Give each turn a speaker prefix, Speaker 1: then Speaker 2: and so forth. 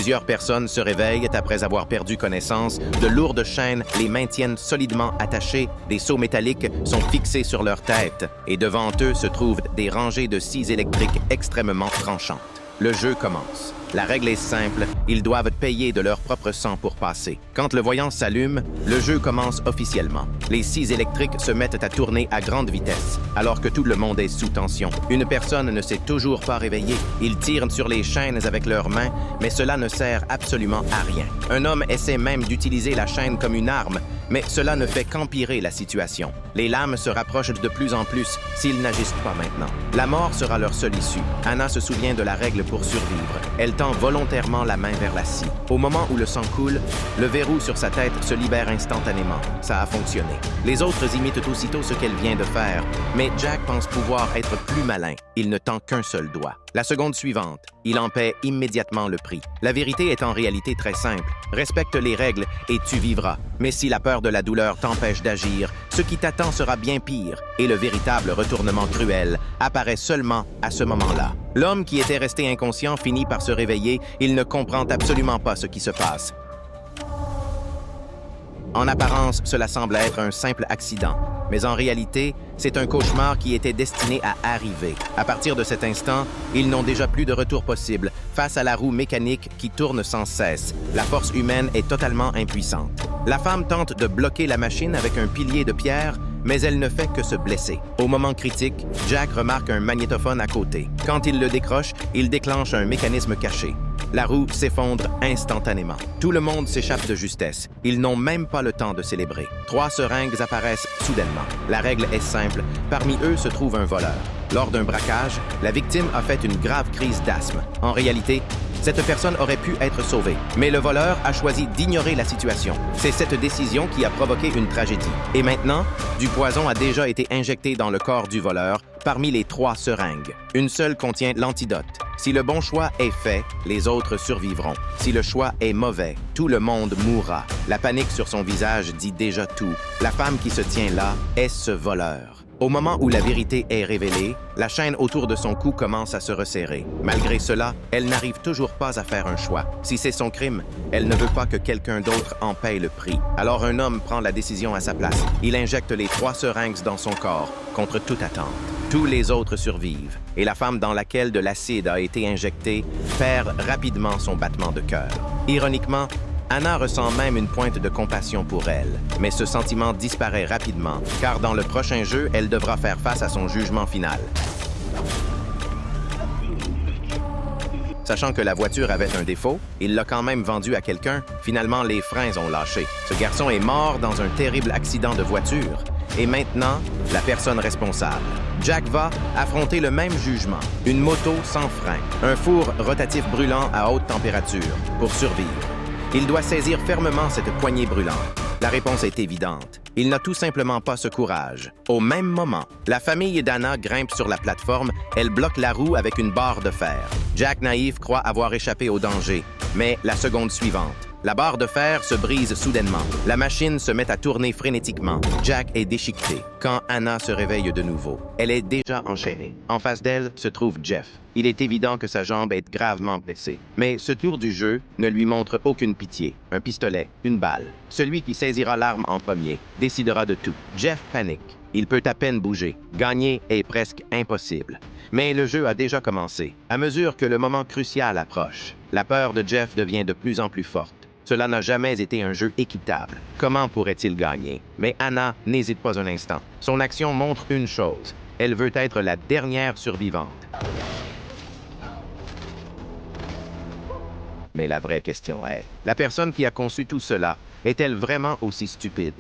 Speaker 1: Plusieurs personnes se réveillent après avoir perdu connaissance. De lourdes chaînes les maintiennent solidement attachés. Des seaux métalliques sont fixés sur leur tête. Et devant eux se trouvent des rangées de scies électriques extrêmement tranchantes. Le jeu commence. La règle est simple, ils doivent payer de leur propre sang pour passer. Quand le voyant s'allume, le jeu commence officiellement. Les scies électriques se mettent à tourner à grande vitesse, alors que tout le monde est sous tension. Une personne ne s'est toujours pas réveillée. Ils tirent sur les chaînes avec leurs mains, mais cela ne sert absolument à rien. Un homme essaie même d'utiliser la chaîne comme une arme, mais cela ne fait qu'empirer la situation. Les lames se rapprochent de plus en plus s'ils n'agissent pas maintenant. La mort sera leur seule issue. Anna se souvient de la règle pour survivre. Elle tend volontairement la main vers la scie. Au moment où le sang coule, le verrou sur sa tête se libère instantanément. Ça a fonctionné. Les autres imitent aussitôt ce qu'elle vient de faire, mais Jack pense pouvoir être plus malin. Il ne tend qu'un seul doigt. La seconde suivante, il en paie immédiatement le prix. La vérité est en réalité très simple. Respecte les règles et tu vivras. Mais si la peur de la douleur t'empêche d'agir, ce qui t'attend sera bien pire et le véritable retournement cruel apparaît seulement à ce moment-là. L'homme qui était resté inconscient finit par se réveiller. Il ne comprend absolument pas ce qui se passe. En apparence, cela semble être un simple accident, mais en réalité, c'est un cauchemar qui était destiné à arriver. À partir de cet instant, ils n'ont déjà plus de retour possible face à la roue mécanique qui tourne sans cesse. La force humaine est totalement impuissante. La femme tente de bloquer la machine avec un pilier de pierre, mais elle ne fait que se blesser. Au moment critique, Jack remarque un magnétophone à côté. Quand il le décroche, il déclenche un mécanisme caché. La roue s'effondre instantanément. Tout le monde s'échappe de justesse. Ils n'ont même pas le temps de célébrer. 3 seringues apparaissent soudainement. La règle est simple. Parmi eux se trouve un voleur. Lors d'un braquage, la victime a fait une grave crise d'asthme. En réalité, cette personne aurait pu être sauvée. Mais le voleur a choisi d'ignorer la situation. C'est cette décision qui a provoqué une tragédie. Et maintenant, du poison a déjà été injecté dans le corps du voleur parmi les 3 seringues. Une seule contient l'antidote. Si le bon choix est fait, les autres survivront. Si le choix est mauvais, tout le monde mourra. La panique sur son visage dit déjà tout. La femme qui se tient là est ce voleur. Au moment où la vérité est révélée, la chaîne autour de son cou commence à se resserrer. Malgré cela, elle n'arrive toujours pas à faire un choix. Si c'est son crime, elle ne veut pas que quelqu'un d'autre en paye le prix. Alors un homme prend la décision à sa place. Il injecte les 3 seringues dans son corps, contre toute attente. Tous les autres survivent, et la femme dans laquelle de l'acide a été injecté perd rapidement son battement de cœur. Ironiquement, Anna ressent même une pointe de compassion pour elle, mais ce sentiment disparaît rapidement, car dans le prochain jeu, elle devra faire face à son jugement final. Sachant que la voiture avait un défaut, il l'a quand même vendue à quelqu'un. Finalement, les freins ont lâché. Ce garçon est mort dans un terrible accident de voiture. Et maintenant, la personne responsable. Jack va affronter le même jugement. Une moto sans frein, un four rotatif brûlant à haute température pour survivre. Il doit saisir fermement cette poignée brûlante. La réponse est évidente. Il n'a tout simplement pas ce courage. Au même moment, la famille d'Anna grimpe sur la plateforme. Elle bloque la roue avec une barre de fer. Jack naïf croit avoir échappé au danger, mais la seconde suivante, la barre de fer se brise soudainement. La machine se met à tourner frénétiquement. Jack est déchiqueté quand Anna se réveille de nouveau. Elle est déjà enchaînée. En face d'elle se trouve Jeff. Il est évident que sa jambe est gravement blessée. Mais ce tour du jeu ne lui montre aucune pitié. Un pistolet, une balle. Celui qui saisira l'arme en premier décidera de tout. Jeff panique. Il peut à peine bouger. Gagner est presque impossible. Mais le jeu a déjà commencé. À mesure que le moment crucial approche, la peur de Jeff devient de plus en plus forte. Cela n'a jamais été un jeu équitable. Comment pourrait-il gagner? Mais Anna n'hésite pas un instant. Son action montre une chose. Elle veut être la dernière survivante. Mais la vraie question est, la personne qui a conçu tout cela est-elle vraiment aussi stupide?